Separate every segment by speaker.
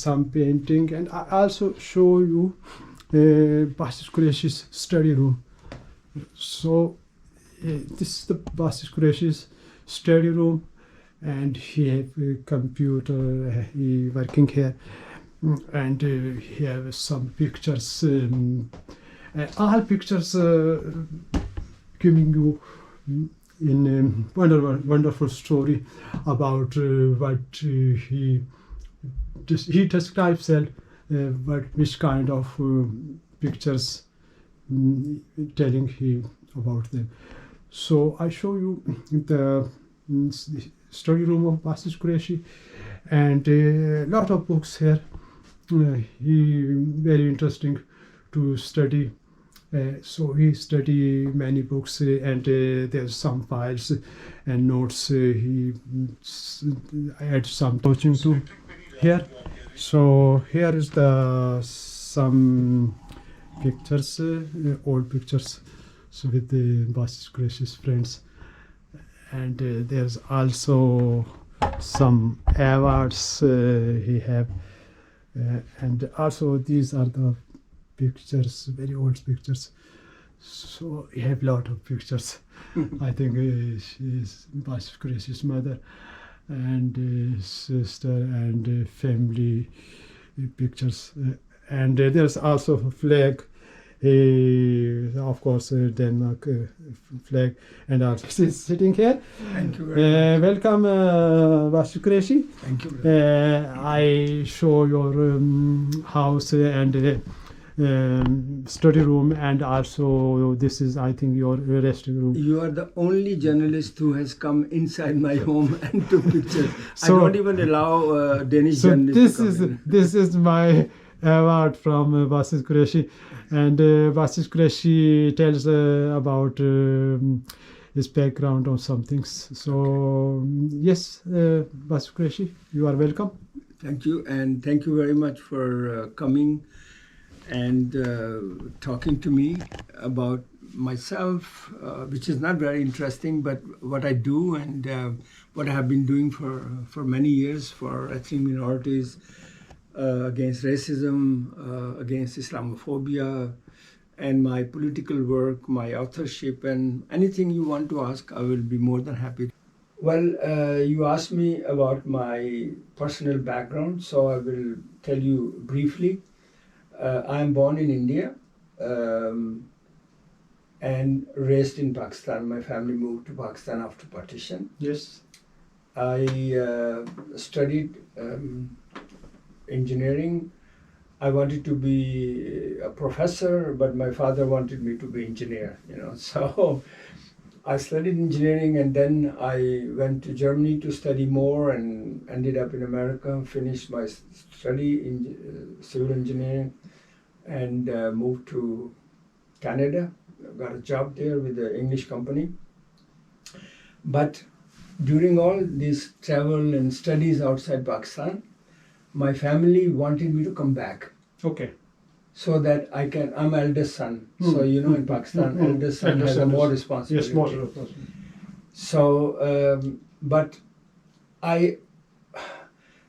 Speaker 1: some painting, and I also show you BASHY QURAISHY's study room. So this is the BASHY QURAISHY's study room, and he have a computer, he working here, and he have some pictures, all pictures giving you in wonderful story about what he describes which kind of pictures telling he about them. So I show you the study room of BASHY QURAISHY, and a lot of books here. He very interesting to study. So he study many books, and there's some files and notes. He add some coaching to here. So here is the some pictures, old pictures, so with the BASHY QURAISHY's friends, and there's also some awards he have, and also these are the pictures, very old pictures. So he have lot of pictures. I think she is BASHY QURAISHY's mother and sister and family pictures, and there's also a flag, of course, Denmark flag, and also she's sitting here.
Speaker 2: Thank you very much.
Speaker 1: Welcome, BASHY QURAISHY.
Speaker 2: Thank you.
Speaker 1: I show your house and study room, and also this is, I think, your resting room.
Speaker 2: You are the only journalist who has come inside my home and took pictures.
Speaker 1: So,
Speaker 2: I don't even allow Danish
Speaker 1: so
Speaker 2: journalists to come in.
Speaker 1: this is my award from BASHY QURAISHY, and BASHY QURAISHY tells about his background on some things. So yes, BASHY QURAISHY, you are welcome.
Speaker 2: Thank you, and thank you very much for coming and talking to me about myself, which is not very interesting, but what I do and what I have been doing for many years for ethnic minorities, against racism, against Islamophobia, and my political work, my authorship, and anything you want to ask, I will be more than happy. Well, you asked me about my personal background, so I will tell you briefly. I am born in India and raised in Pakistan. My family moved to Pakistan after partition.
Speaker 1: Yes.
Speaker 2: I studied engineering. I wanted to be a professor, but my father wanted me to be engineer, So I studied engineering, and then I went to Germany to study more and ended up in America, finished my study in civil engineering, and moved to Canada. Got a job there with an English company. But during all this travel and studies outside Pakistan, my family wanted me to come back.
Speaker 1: Okay.
Speaker 2: So that I'm eldest son. So in Pakistan, eldest son has more responsibility.
Speaker 1: Yes, more responsibility.
Speaker 2: So, but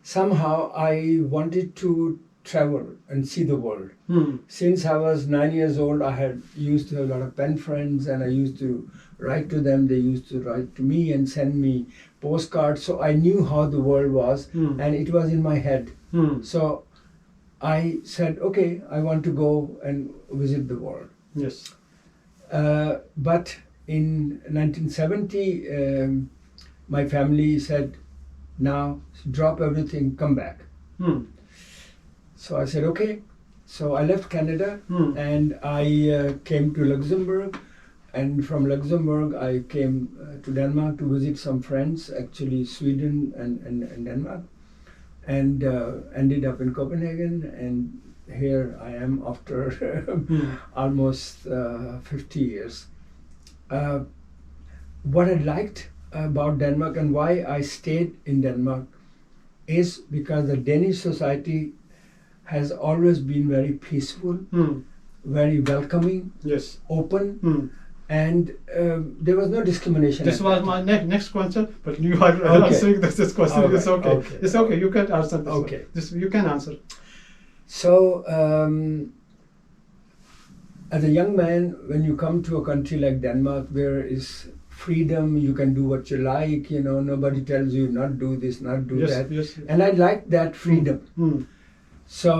Speaker 2: somehow I wanted to travel and see the world. Since I was 9 years old, I had used to have a lot of pen friends, and I used to write to them. They used to write to me and send me postcards. So I knew how the world was, and it was in my head. So I said, okay, I want to go and visit the world.
Speaker 1: Yes.
Speaker 2: But in 1970, my family said, now drop everything, come back. So I said, okay. So I left Canada and I came to Luxembourg. And from Luxembourg, I came to Denmark to visit some friends, actually Sweden and Denmark. And ended up in Copenhagen, and here I am after almost 50 years. What I liked about Denmark and why I stayed in Denmark is because the Danish society has always been very peaceful, very welcoming,
Speaker 1: yes,
Speaker 2: open, And there was no discrimination.
Speaker 1: This
Speaker 2: at
Speaker 1: was
Speaker 2: that
Speaker 1: my
Speaker 2: time.
Speaker 1: next question, but you are
Speaker 2: Okay.
Speaker 1: answering this question.
Speaker 2: All
Speaker 1: It's
Speaker 2: right,
Speaker 1: okay.
Speaker 2: okay.
Speaker 1: It's okay. You can answer this.
Speaker 2: Okay.
Speaker 1: One. This you can answer.
Speaker 2: So, as a young man, when you come to a country like Denmark, where is freedom, you can do what you like, you know, nobody tells you not do this, not do
Speaker 1: Yes,
Speaker 2: that.
Speaker 1: yes.
Speaker 2: And I liked that freedom.
Speaker 1: Mm.
Speaker 2: So,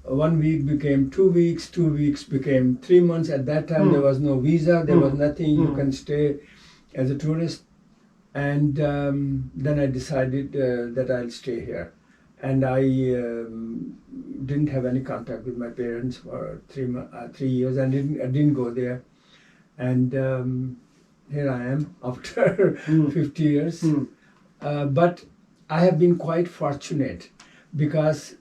Speaker 2: 1 week became 2 weeks, 2 weeks became 3 months. At that time, there was no visa, there was nothing, you can stay as a tourist. And then I decided that I'll stay here. And I didn't have any contact with my parents for 3 years. I didn't go there. And here I am after 50 years. But I have been quite fortunate because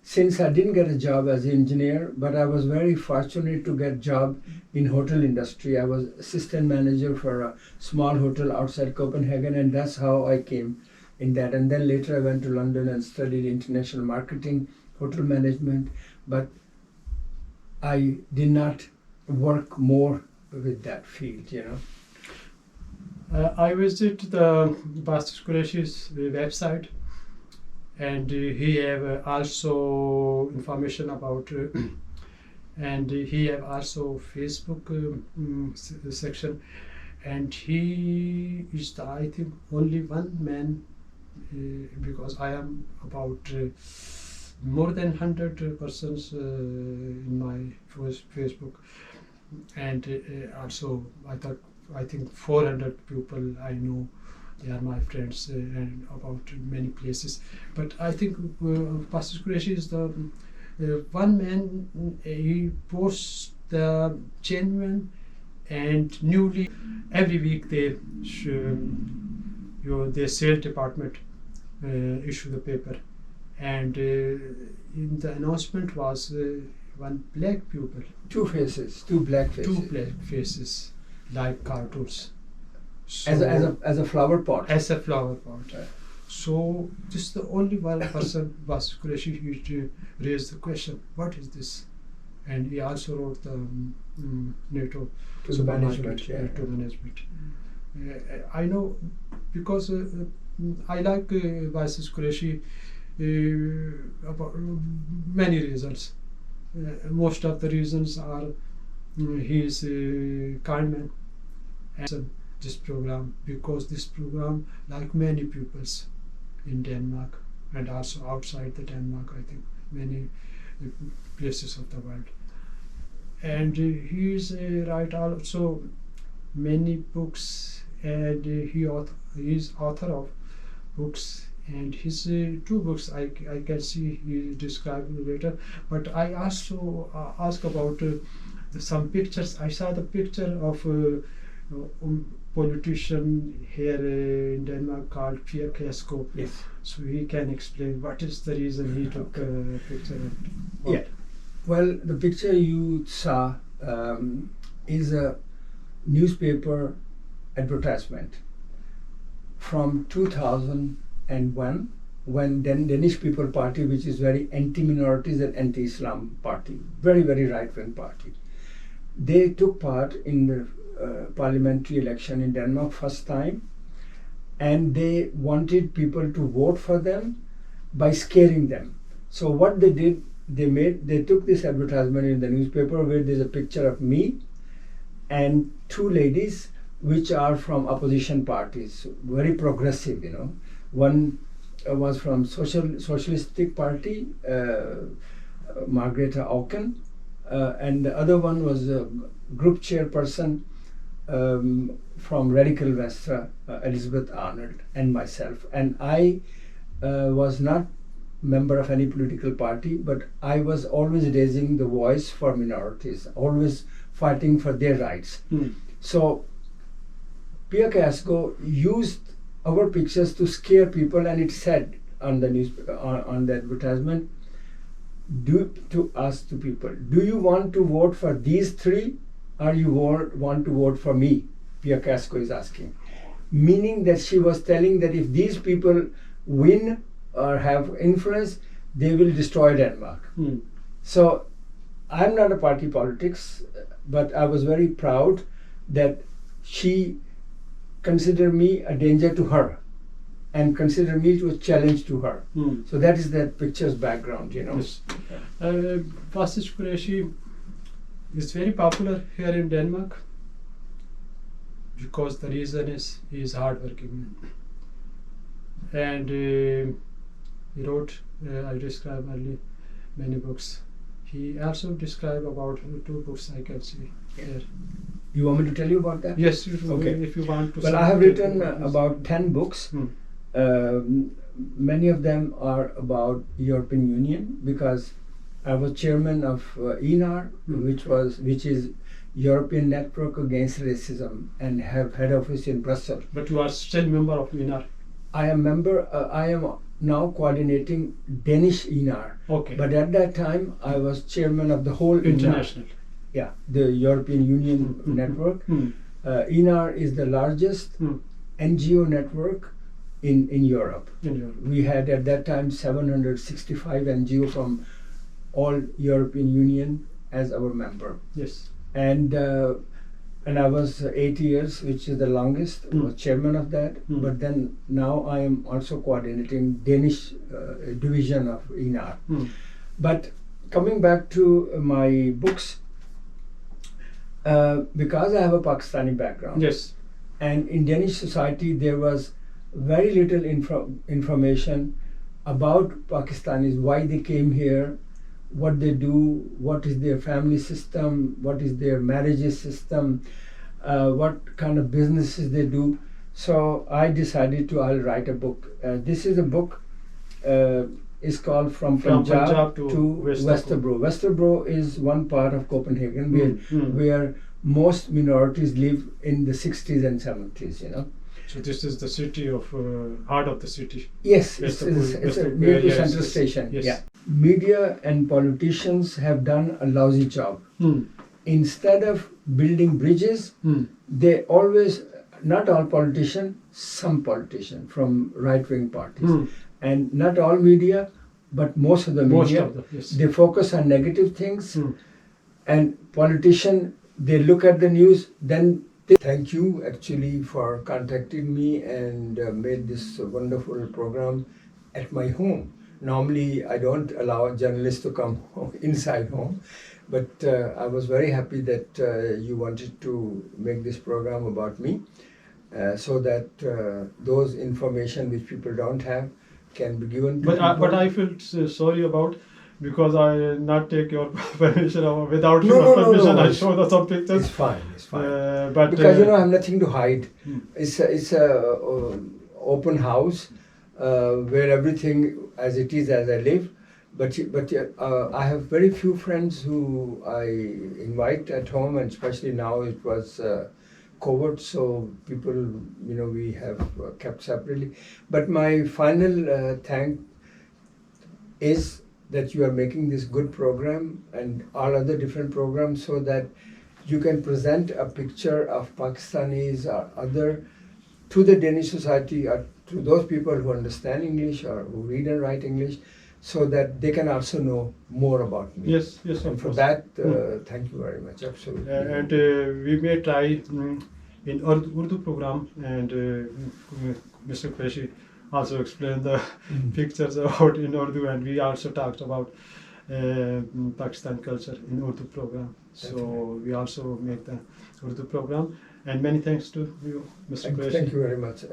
Speaker 2: since I didn't get a job as an engineer, but I was very fortunate to get a job in hotel industry. I was assistant manager for a small hotel outside Copenhagen, and that's how I came in that. And then later I went to London and studied international marketing, hotel management, but I did not work more with that field, you know.
Speaker 1: I visited the Bashi Quuraishy's website, and he have also information about and he have also Facebook section, and he is the, I think, only one man because I am about more than 100 persons in my Facebook, and also I think 400 people I know. They are my friends and about many places. But I think Bashi Quuraishy is the one man. He posts the genuine and newly every week. They their sales department issue the paper, and in the announcement was one black pupil.
Speaker 2: Two black faces.
Speaker 1: Two black faces like cartoons. So,
Speaker 2: as a flower pot.
Speaker 1: As a flower pot. Right. So this is the only one person, Bashi Quuraishy, used to raise the question, what is this? And he also wrote the NATO
Speaker 2: to the management. Yeah.
Speaker 1: To management. I know because I like Bashi Quuraishy about many reasons. Most of the reasons are he is a kind man. And this program, because this program, like many pupils in Denmark and also outside the Denmark, I think many places of the world. And he is write also many books, and he is author of books, and his 2 books I can see he described later. But I also ask about some pictures. I saw the picture of politician here in Denmark called PAKISTAni.
Speaker 2: Yes.
Speaker 1: So he can explain what is the reason he took a picture.
Speaker 2: Yeah. Well, the picture you saw is a newspaper advertisement from 2001 when Danish People Party, which is very anti-minorities and anti-Islam party, very, very right-wing party. They took part in the parliamentary election in Denmark first time, and they wanted people to vote for them by scaring them. So what they did, they took this advertisement in the newspaper where there's a picture of me and 2 ladies which are from opposition parties, very progressive, you know. One was from Socialistic Party, Margrethe Auken, and the other one was a group chairperson from Radical Vestra, Elizabeth Arnold, and myself. And I was not member of any political party, but I was always raising the voice for minorities, always fighting for their rights. So PAKISTAni used our pictures to scare people, and it said on the on the advertisement, to ask the people, do you want to vote for these 3 or you want to vote for me? PAKISTAni is asking, meaning that she was telling that if these people win or have influence, they will destroy Denmark. So I'm not a party politics, but I was very proud that she considered me a danger to her and considered me to a challenge to her. So that is that picture's background, you know.
Speaker 1: Yes. Bashi Quraishi is very popular here in Denmark because the reason is he is hardworking man. And he wrote, I described earlier, many books. He also described about 2 books I can see here.
Speaker 2: You want me to tell you about that?
Speaker 1: Yes,
Speaker 2: Okay.
Speaker 1: If you want to.
Speaker 2: Well, I have written about 10 books. Many of them are about European Union because I was chairman of ENAR, which is European Network Against Racism, and have head office in Brussels.
Speaker 1: But you are still member of ENAR.
Speaker 2: I am member. I am now coordinating Danish ENAR.
Speaker 1: Okay.
Speaker 2: But at that time, I was chairman of the whole
Speaker 1: International.
Speaker 2: ENAR. Yeah, the European Union network. ENAR is the largest NGO network in Europe. We had at that time 765 NGO from all European Union as our member.
Speaker 1: Yes.
Speaker 2: And I was 8 years, which is the longest, was chairman of that. But then now I am also coordinating Danish division of ENAR. But coming back to my books, because I have a Pakistani background,
Speaker 1: yes,
Speaker 2: and in Danish society there was very little information about Pakistanis, why they came here, what they do, what is their family system, what is their marriages system, what kind of businesses they do. So I decided I'll write a book. This is a book. Is called From Punjab to Westerbro. Westerbro is one part of Copenhagen where most minorities live in the 60s and 70s, you know.
Speaker 1: So this is the city of, heart of the city.
Speaker 2: Yes, it's near to Central Station.
Speaker 1: Yes.
Speaker 2: Yeah. Media and politicians have done a lousy job. Instead of building bridges, they always, not all politicians, some politicians from right-wing parties. And not all media, but most of the media, they focus on negative things. And politicians, they look at the news, then they thank you actually for contacting me and made this wonderful program at my home. Normally, I don't allow journalists to come inside home, but I was very happy that you wanted to make this program about me so that those information which people don't have can be given to people.
Speaker 1: But I feel sorry about, because I not take your permission or without your permission. I show some pictures.
Speaker 2: It's fine. It's fine.
Speaker 1: But
Speaker 2: because I have nothing to hide. It's a open house where everything as it is as I live. But I have very few friends who I invite at home, and especially now it was COVID, so people, we have kept separately. But my final thank is that you are making this good program and all other different programs so that you can present a picture of Pakistanis or other to the Danish society or to those people who understand English or who read and write English, so that they can also know more about me.
Speaker 1: Yes,
Speaker 2: and for that, thank you very much. Absolutely.
Speaker 1: And we may try in Urdu program, and Mr. Quraishi also explained the pictures about in Urdu, and we also talked about Pakistan culture in Urdu program. So we also make the Urdu program. And many thanks to you, Mr. Quraishi.
Speaker 2: Thank you very much.